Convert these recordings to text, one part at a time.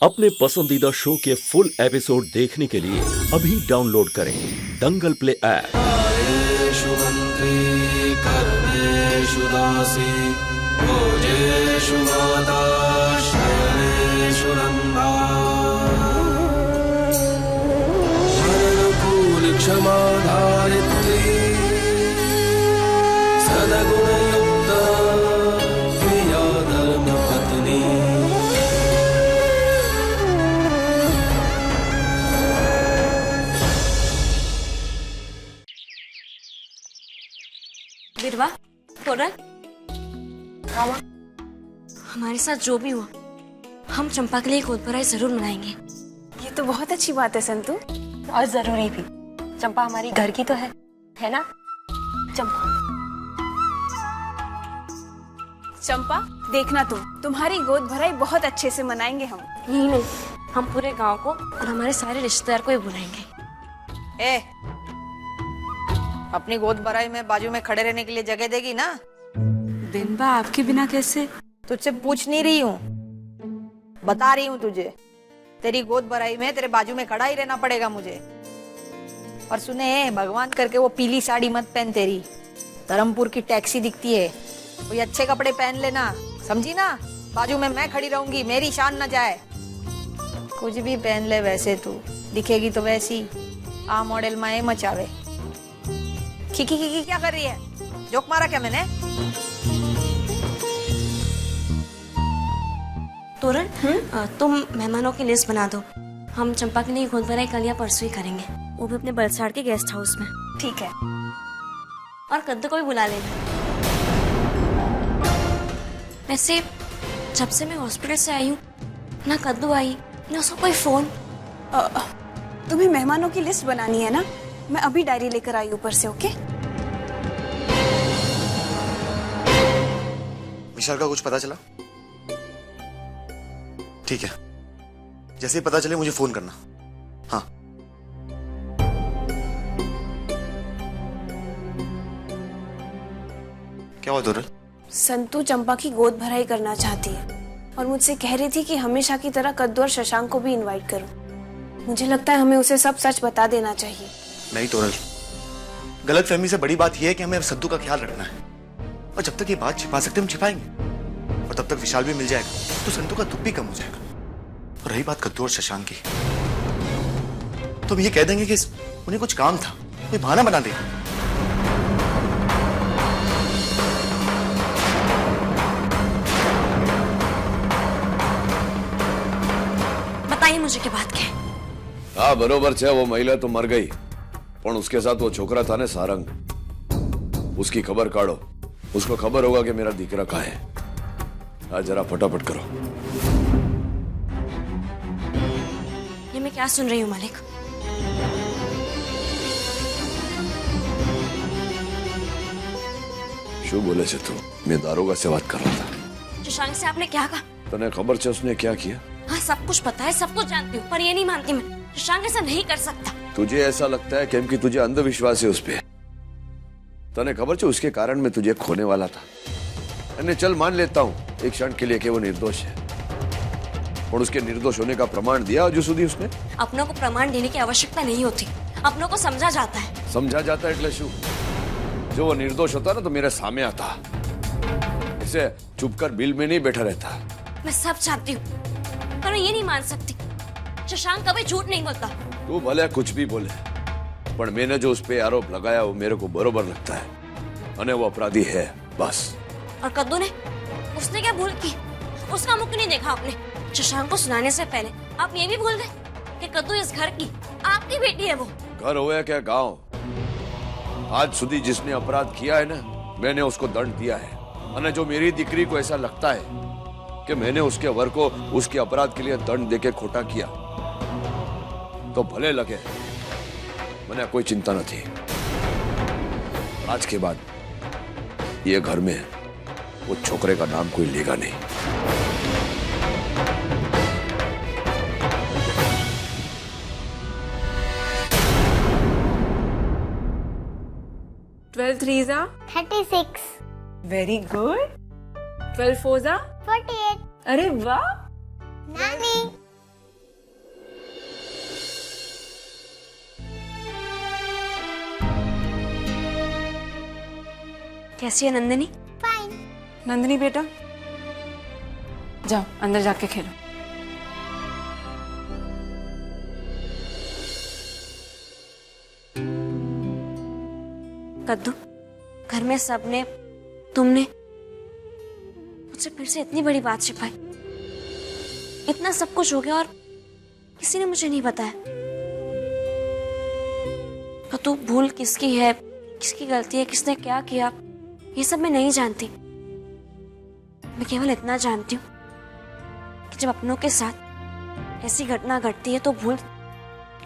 अपने पसंदीदा शो के फुल एपिसोड देखने के लिए अभी डाउनलोड करें दंगल प्ले ऐप। आयेषु मंत्री कर्मेषु दासी भोजेषु माता शयनेषु रंभा अनुकूल क्षमा धारित्री सदगुणयुक्ता प्रिया धर्मपत्नी। बिरवा, तोरन, हमारे साथ जो भी हुआ हम चंपा के लिए गोद भराई जरूर मनाएंगे। ये तो बहुत अच्छी बात है संतु, और जरूरी भी। चंपा हमारी घर की तो है ना? चंपा देखना तुम्हारी गोद भराई बहुत अच्छे से मनाएंगे हम। यही नहीं, हम पूरे गांव को और हमारे सारे रिश्तेदार को ही बुलाएंगे। अपनी गोद भराई में बाजू में खड़े रहने के लिए जगह देगी ना? बिनबा आपके बिना कैसे? तुझसे पूछ नहीं रही हूँ, बता रही हूँ तुझे। तेरी गोद भराई में तेरे बाजू में खड़ा ही रहना पड़ेगा मुझे। और सुने, भगवान करके वो पीली साड़ी मत पहन, तेरी धर्मपुर की टैक्सी दिखती है। कोई अच्छे कपड़े पहन लेना, समझी ना? बाजू में मैं खड़ी रहूंगी, मेरी शान न जाए। कुछ भी पहन ले, वैसे तू दिखेगी तो वैसी आ मॉडल माए मचावे। खिकी खिकी क्या कर रही है? जोक मारा क्या मैंने? तोरन, तुम मेहमानों की लिस्ट बना दो। हम चंपा के लिए गोद भराई कल या परसों ही करेंगे, वो भी अपने बलसाड़ के गेस्ट हाउस में। ठीक है। और कद्दू को भी बुला लेना। वैसे जब से मैं हॉस्पिटल से आई हूँ ना कद्दू आई ना उसका कोई फोन। तुम्हें मेहमानों की लिस्ट बनानी है ना? मैं अभी डायरी लेकर आई ऊपर से। ओके? विशाल का कुछ पता चला? ठीक है, जैसे ही पता चले मुझे फोन करना। हाँ। क्या हुआ तोरल? संतु चंपा की गोद भराई करना चाहती है और मुझसे कह रही थी कि हमेशा की तरह कद्दू और शशांक को भी इनवाइट करूं। मुझे लगता है हमें उसे सब सच बता देना चाहिए। नहीं तोरल, गलत फहमी से बड़ी बात यह है कि हमें संतु का ख्याल रखना है, और जब तक ये बात छिपा सकते हम छिपाएंगे, और तब तक विशाल भी मिल जाएगा तो संतु का दुख भी कम हो जाएगा। और रही बात कद्दू और शशांक की, तो हम ये कह देंगे कि उन्हें कुछ काम था, कोई बहाना बना देगा। बताइए मुझे क्या बात है? हाँ बरोबर है, वो महिला तो मर गई, पर उसके साथ वो छोकरा था ने सारंग, उसकी खबर काढ़ो। उसको खबर होगा कि मेरा दीकरा कहाँ है। आज जरा फटाफट करो। ये मैं क्या सुन रही हूँ मालिक? शू बोले से तू? मैं दारोगा से बात कर रहा था। शशांक से आपने क्या कहा? तने खबर है उसने क्या किया? हाँ सब कुछ पता है, सब कुछ जानती हूँ, पर ये नहीं मानती मैं। शशांक ऐसा नहीं कर सकता। तुझे ऐसा लगता है कि तुझे अंधविश्वास है उस पे? तने खबर है उसके कारण मैं तुझे खोने वाला था। मैंने चल मान लेता हूँ एक क्षण के लिए कि वो निर्दोष है, और उसके निर्दोष होने का प्रमाण दिया जो सुधी उसने। अपनों को प्रमाण देने की आवश्यकता नहीं होती, अपनों को समझा जाता है। समझा जाता है એટલે શું? जो वो निर्दोष होता ना तो मेरे सामने आता, इसे चुप कर बिल में नहीं बैठा रहता। मैं सब चाहती हूँ, पर मैं ये नहीं मान सकती। शशांक कभी झूठ नहीं बोलता। तू भले कुछ भी बोले, पर मैंने जो उस पे आरोप लगाया वो मेरे को बरोबर लगता है, और वो अपराधी है बस। और कद्दू ने, उसने क्या भूल की? उसका मुख नहीं देखा आपने? शशांक को सुनाने से पहले आप ये भी भूल गए कि कद्दू इस घर की आपकी बेटी है। वो घर हो या क्या गांव, आज सुधी जिसने अपराध किया है ना, मैंने उसको दंड दिया है। और जो मेरी दिकरी को ऐसा लगता है कि मैंने उसके वर को उसके अपराध के लिए दंड देके खोटा किया, तो भले लगे, मैंने कोई चिंता न थी। आज के बाद ये घर में वो छोकरे का नाम कोई लेगा नहीं। Twelve threes are 36. very good. 12 fours are 48. अरे वाह। नानी कैसी है नंदिनी? नंदिनी बेटा, जाओ अंदर जाके खेलो। कद्दू, घर में सबने, तुमने मुझसे फिर से इतनी बड़ी बात छिपाई। इतना सब कुछ हो गया और किसी ने मुझे नहीं बताया। कद्दू, भूल किसकी है, किसकी गलती है, किसने क्या किया, ये सब मैं नहीं जानती। मैं केवल इतना जानती हूँ कि जब अपनों के साथ ऐसी घटना घटती है तो भूल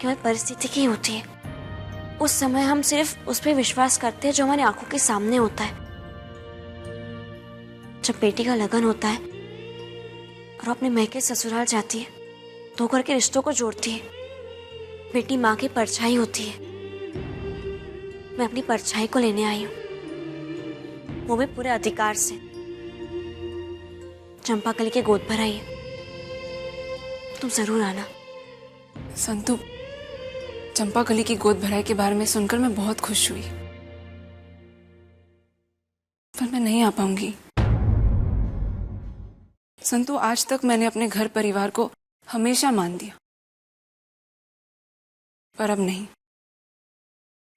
केवल परिस्थिति की होती है। उस समय हम सिर्फ उस पर विश्वास करते हैं जो हमारी आंखों के सामने होता है। जब बेटी का लगन होता है और अपने मैके ससुराल जाती है तो घर के रिश्तों को जोड़ती है। बेटी माँ की परछाई होती है। मैं अपनी परछाई को लेने आई हूँ, वो भी पूरे अधिकार से। चंपाकली के गोद भर आई है, तुम जरूर आना। संतु, चंपाकली की गोद भराई के बारे में सुनकर मैं बहुत खुश हुई, पर मैं नहीं आ पाऊंगी। संतु, आज तक मैंने अपने घर परिवार को हमेशा मान दिया, पर अब नहीं।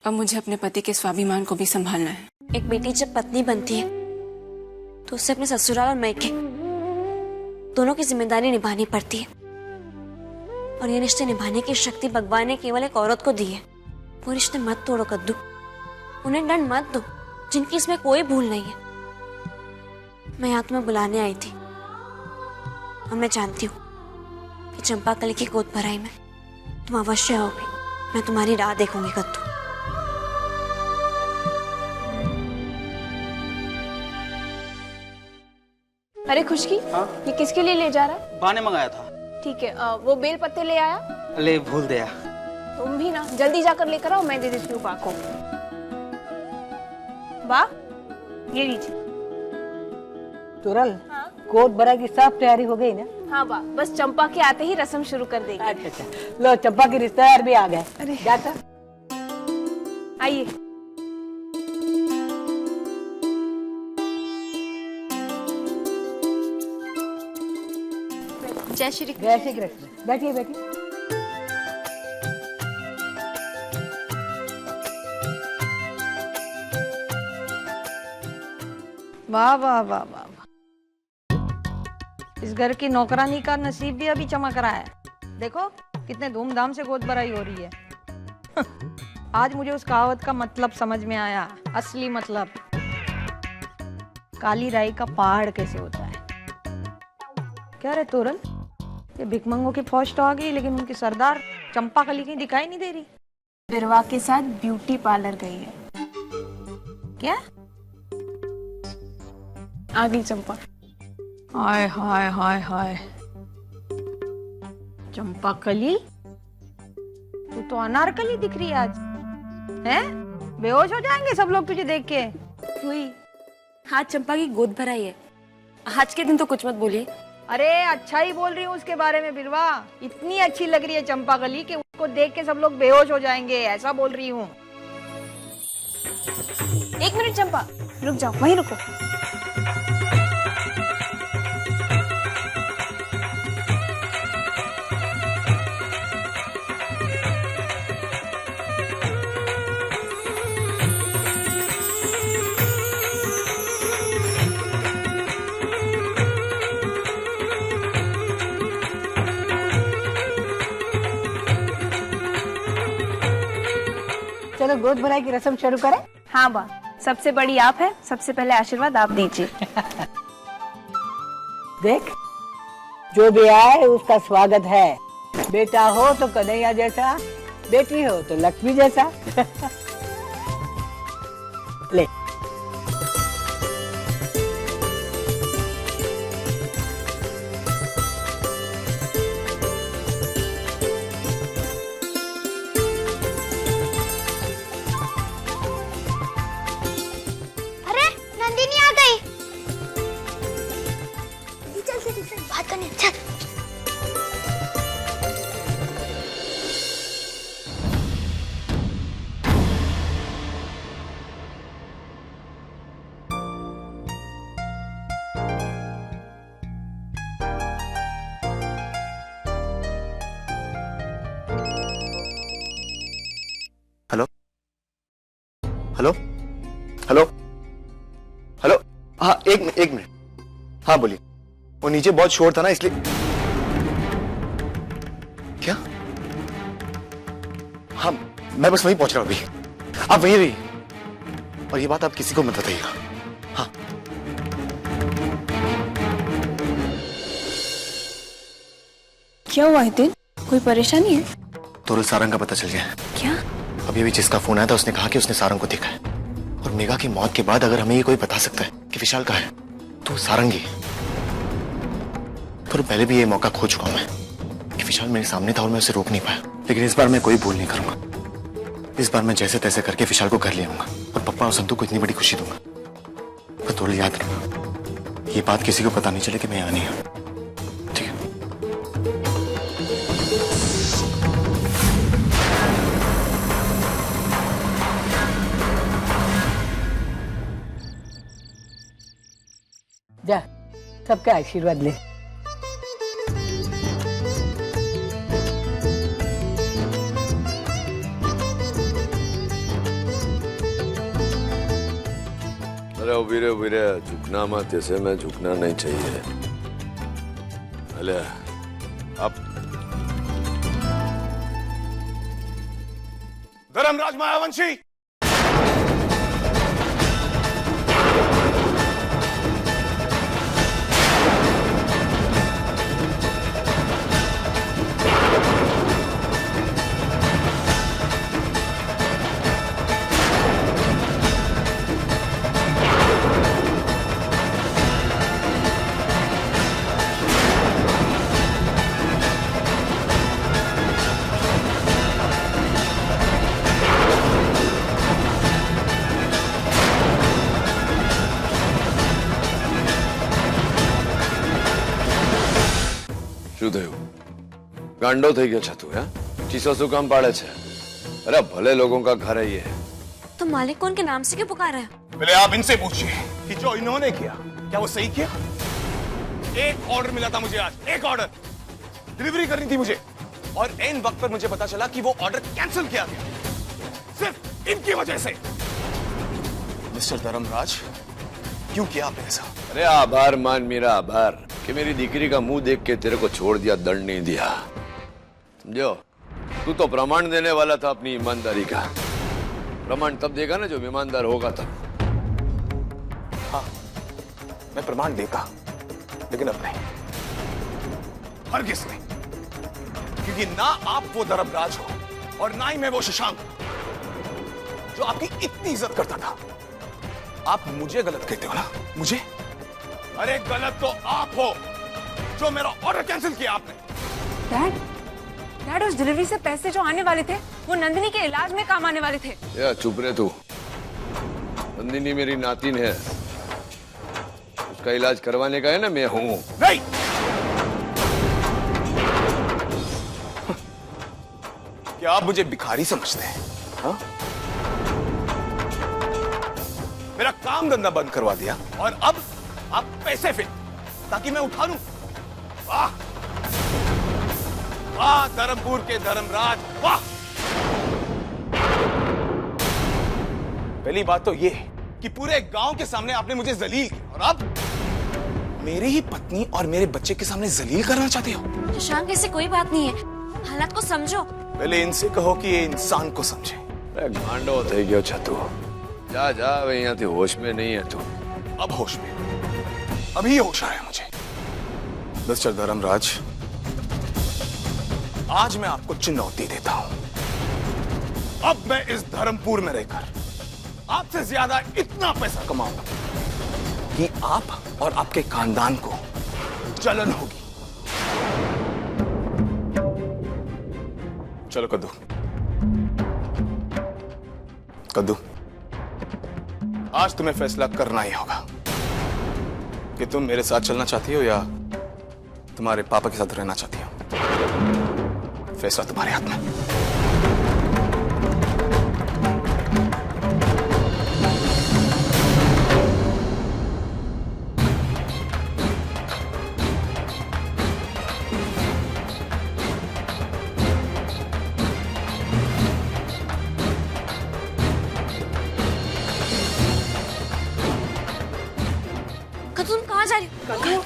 अब मुझे अपने पति के स्वाभिमान को भी संभालना है। एक बेटी जब पत्नी बनती है तो उसे अपने ससुराल और मैके दोनों की जिम्मेदारी निभानी पड़ती है। और ये रिश्ते निभाने की शक्ति भगवान ने केवल एक औरत को दी है। वो रिश्ते मत तोड़ो कद्दू, उन्हें दंड मत दो जिनकी इसमें कोई भूल नहीं है। मैं यहाँ तुम्हें बुलाने आई थी और मैं जानती हूँ कि चंपाकली की गोद भराई में तुम अवश्य आओगे। मैं तुम्हारी राह देखूंगी कद्दू। अरे खुशकी, ये किसके लिए ले जा रहा है? बा ने मंगाया था। ठीक है, वो बेल पत्ते ले आया। ले भूल दिया। तुम भी ना जल्दी जाकर लेकर आओ, मैं दे देती हूँ बा को। बा, ये लीजिए। तुरल, गोद भराई की सब तैयारी हो गई ना? हाँ बा, बस चंपा के आते ही रस्म शुरू कर देंगे। अच्छा, लो चंपा के रिश्तेदार भी आ गए। अरे जाता, आइए। जय श्री कृष्ण। बैठिए बैठिए। वाह वाह वाह वाह, इस घर की नौकरानी का नसीब भी अभी चमक रहा है। देखो कितने धूमधाम से गोद भराई हो रही है। आज मुझे उस कहावत का मतलब समझ में आया, असली मतलब। काली राई का पहाड़ कैसे होता है। क्या रे तोरल, ये भिकमंगों की फौज तो आ गई, लेकिन उनकी सरदार चंपाकली कहीं दिखाई नहीं दे रही। बिरवा के साथ ब्यूटी पार्लर गई है। क्या? आ गई चंपा। हाय हाय हाय हाय, चंपाकली तू तो अनारकली दिख रही है आज। हैं? बेहोश हो जाएंगे सब लोग तुझे देख के। हुई, हाँ चंपा की गोद भराई है। आज के दिन तो कुछ मत बोलिए। अरे अच्छा ही बोल रही हूँ उसके बारे में बिरवा। इतनी अच्छी लग रही है चंपाकली कि उसको देख के सब लोग बेहोश हो जाएंगे, ऐसा बोल रही हूँ। एक मिनट चंपा, रुक जाओ, वहीं रुको। चलो गोद भराई की रस्म शुरू करें। हाँ बा, सबसे बड़ी आप है, सबसे पहले आशीर्वाद आप दीजिए। देख, जो भी आए उसका स्वागत है। बेटा हो तो कन्हैया जैसा, बेटी हो तो लक्ष्मी जैसा। ले। हेलो हेलो हेलो, हाँ एक मिनट, हाँ बोलिए। वो नीचे बहुत शोर था ना इसलिए। क्या? हाँ मैं बस वहीं पहुंच रहा हूं अभी, आप वहीं रहिए और ये बात आप किसी को मत बताइएगा। हाँ क्या हुआ हितेन, कोई परेशानी है? तो सारंग का पता चल गया। क्या? अभी जिसका फोन आया था उसने कहा कि उसने सारंग को देखा है, और मेघा की मौत के बाद अगर हमें ये कोई बता सकता है कि विशाल कहाँ है तो सारंग ही। पर पहले भी ये मौका खो चुका हूं मैं कि विशाल मेरे सामने था और मैं उसे रोक नहीं पाया, लेकिन इस बार मैं कोई भूल नहीं करूंगा। इस बार मैं जैसे तैसे करके विशाल को घर ले आऊंगा और पप्पा और संतू को इतनी बड़ी खुशी दूंगा। पर थोड़ा याद रखना, ये बात किसी को पता नहीं चले कि मैं यहाँ नहीं हूं, ठीक है? जा सबका आशीर्वाद ले। अरे वीरे झुकना मत, ऐसे में झुकना नहीं चाहिए। अले अब धर्मराज मायावंशी, શું થયું? ગાંડો થઈ ગયો છે તું? ચીસો શું કામ પાડે છે? अरे भले लोगों का घर है ये। तो मालिक को उनके नाम से क्यों पुकारा है? पहले आप इनसे पूछिए कि जो इन्होंने किया क्या वो सही किया? एक ऑर्डर मिला था मुझे आज, एक ऑर्डर डिलीवरी करनी थी मुझे, और एन वक्त पर मुझे पता चला कि वो ऑर्डर कैंसिल किया गया सिर्फ इनकी वजह से। मिस्टर धर्मराज, क्यों किया आपने ऐसा? अरे आभार मान मेरा, आभार कि मेरी दीकरी का मुंह देख के तेरे को छोड़ दिया, दंड नहीं दिया। समझो, तू तो प्रमाण देने वाला था अपनी ईमानदारी का। प्रमाण तब देगा ना जब ईमानदार होगा तब। हाँ, मैं प्रमाण देता, लेकिन अब नहीं, हरगिज़ नहीं, क्योंकि ना आप वो धर्मराज हो और ना ही मैं वो शशांक जो आपकी इतनी इज्जत करता था। आप मुझे गलत कहते हो ना? मुझे? अरे गलत तो आप हो जो मेरा ऑर्डर कैंसिल किया आपने। डैड उस डिलीवरी से पैसे जो आने वाले थे वो नंदिनी के इलाज में काम आने वाले थे। या चुप रहे तू। नंदिनी मेरी नातिन है, उसका इलाज करवाने का है ना मैं हूं। नहीं, क्या आप मुझे भिखारी समझते हैं? हाँ? मेरा काम धंधा बंद करवा दिया और अब आप पैसे फिर ताकि मैं उठा लूं। वाह वाह धर्मपुर के धर्मराज, वाह। पहली बात तो ये कि पूरे गांव के सामने आपने मुझे जलील किया, और अब मेरी ही पत्नी और मेरे बच्चे के सामने जलील करना चाहते हो। शशांक, ऐसी कोई बात नहीं है, हालात को समझो। पहले इनसे कहो कि ये इंसान को समझे। अरे गांडो થઈ ગયો છે તું। जा जा, यहां होश में नहीं है तू। अब होश में, अभी होश आया मुझे। मिस्टर धर्मराज, आज मैं आपको चुनौती देता हूं। अब मैं इस धर्मपुर में रहकर आपसे ज्यादा इतना पैसा कमाऊंगा कि आप और आपके खानदान को जलन होगी। चलो कद्दू, कद्दू, आज तुम्हें फैसला करना ही होगा कि तुम मेरे साथ चलना चाहती हो या तुम्हारे पापा के साथ रहना चाहती हो। फैसला तुम्हारे हाथ में। जा रही हूँ।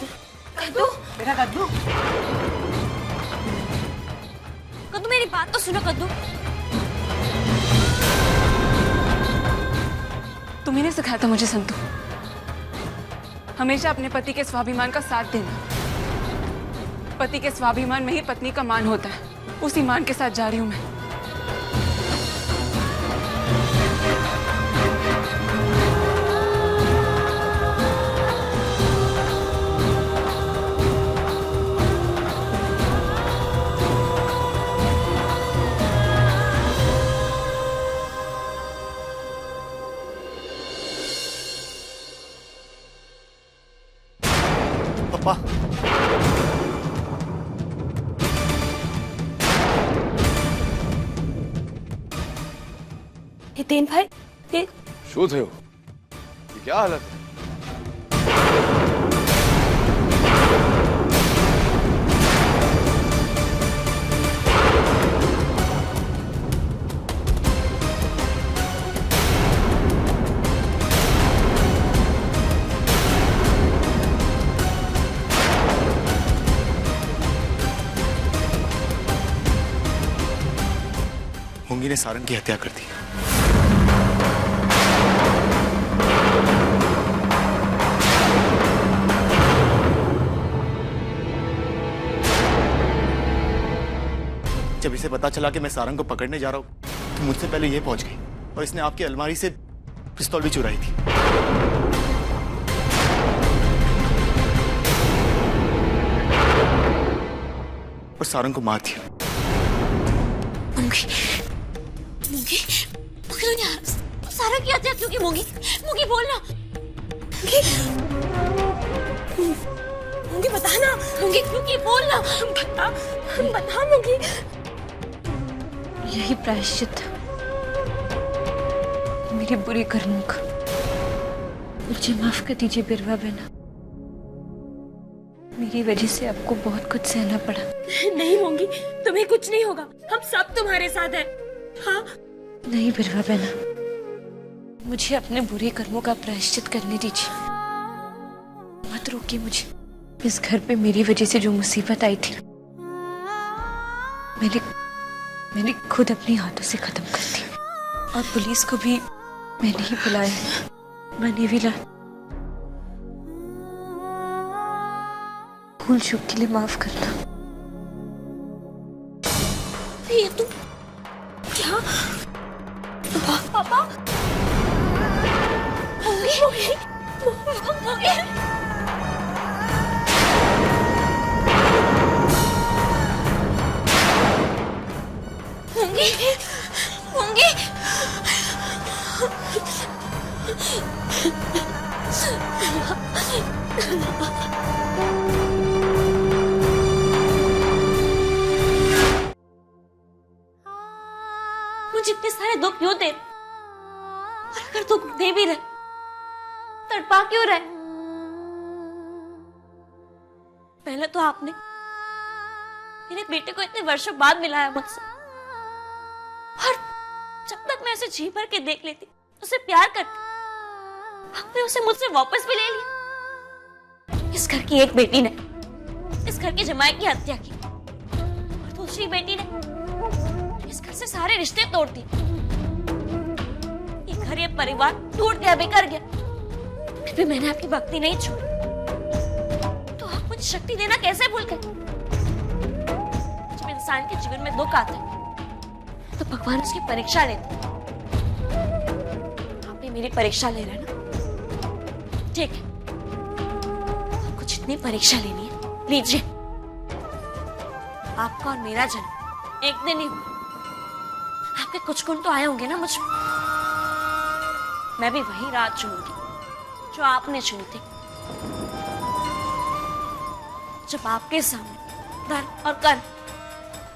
कद्दू, बेटा कद्दू, कद्दू मेरी बात तो सुनो कद्दू। तुम्ही ने सिखाया था मुझे संतू, हमेशा अपने पति के स्वाभिमान का साथ देना। पति के स्वाभिमान में ही पत्नी का मान होता है, उसी मान के साथ जा रही हूं मैं। पापा, हितेन भाई, ये शू थे हो? ये क्या हालत है? होंगी ने सारंग की हत्या कर दी। जब इसे पता चला कि मैं सारंग को पकड़ने जा रहा हूं तो मुझसे पहले ये पहुंच गई और इसने आपकी अलमारी से पिस्तौल भी चुराई थी। और सारंग को मार दिया। मूंगी, मूंगी, मूंगी ने सारा की हत्या क्यों की? मूंगी, मूंगी बोलना। मूंगी बता ना, मूंगी क्यों की? बोलना, बता, बता मूंगी। यही प्रायश्चित था मेरे बुरे कर्मों का। मुझे माफ कर दीजिए बिरवा बहना, मेरी वजह से आपको बहुत कुछ सहना पड़ा। नहीं मूंगी, तुम्हें कुछ नहीं होगा, हम सब तुम्हारे साथ हैं। हाँ नहीं बिरवा बहना, मुझे अपने बुरे कर्मों का प्रायश्चित करने दीजिए, मत रोकिए मुझे। इस घर पे मेरी वजह से जो मुसीबत आई थी मैंने खुद अपने हाथों से खत्म कर दी, और पुलिस को भी मैंने ही बुलाया, मैंने भी ला। भूल चूक के लिए माफ करना। ये तुम क्या? पापा, मूंगी, मूंगी, मूंगी। मूंगी, मूंगी। मुझे इतने सारे दुख क्यों दे? और अगर दुख दे भी रहे, तड़पा क्यों रहे? पहले तो आपने मेरे बेटे को इतने वर्षों बाद मिलाया मुझसे, और जब तक मैं उसे जी भर के देख लेती, उसे प्यार करती, आपने उसे मुझसे वापस भी ले लिया। इस घर की एक बेटी ने इस घर के जमाई की हत्या की, और दूसरी बेटी ने इस घर से सारे रिश्ते तोड़ दिए। ये घर, ये परिवार टूट गया, बिखर गया। फिर भी मैंने आपकी भक्ति नहीं छोड़ी, तो आप मुझे शक्ति देना कैसे भूल गए? जब इंसान के जीवन में दुख आता है तो भगवान उसकी परीक्षा लेते हैं। आप भी मेरी परीक्षा ले रहे हैं ना? ठीक है, आपको जितनी परीक्षा लेनी है लीजिए। आपका और मेरा जन्म एक दिन ही हुआ, आपके कुछ गुण तो आए होंगे ना मुझ में। मैं भी वही रात चुनूंगी जो आपने चुनी थी। जब आपके सामने धर्म और कर्म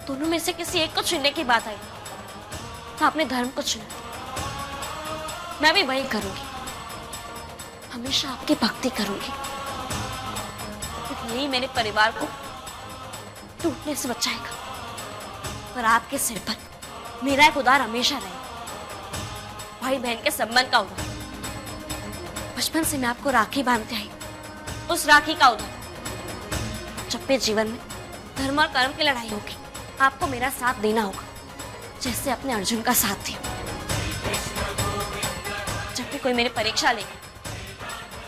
दोनों में से किसी एक को चुनने की बात आई तो आपने धर्म को चुना। मैं भी वही करूंगी, हमेशा आपकी भक्ति करूंगी, क्योंकि यही मेरे परिवार को टूटने से बचाएगा। और आपके सिर पर मेरा एक उदार हमेशा रहेगा, भाई बहन के संबंध का उदार। बचपन से मैं आपको राखी बांधते आई, उस राखी का उधार। जब भी जीवन में धर्म और कर्म की लड़ाई होगी, आपको मेरा साथ देना होगा, जैसे अपने अर्जुन का साथ दिया। जब भी कोई मेरी परीक्षा लेगी,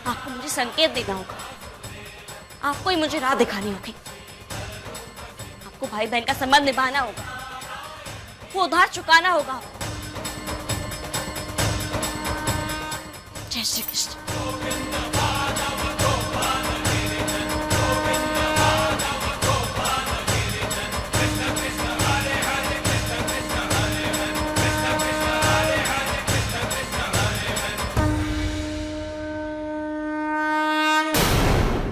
आपको मुझे संकेत देना होगा, आपको ही मुझे राह दिखानी होगी। आपको भाई बहन का संबंध निभाना होगा, वो उधार चुकाना होगा। जय श्री कृष्ण।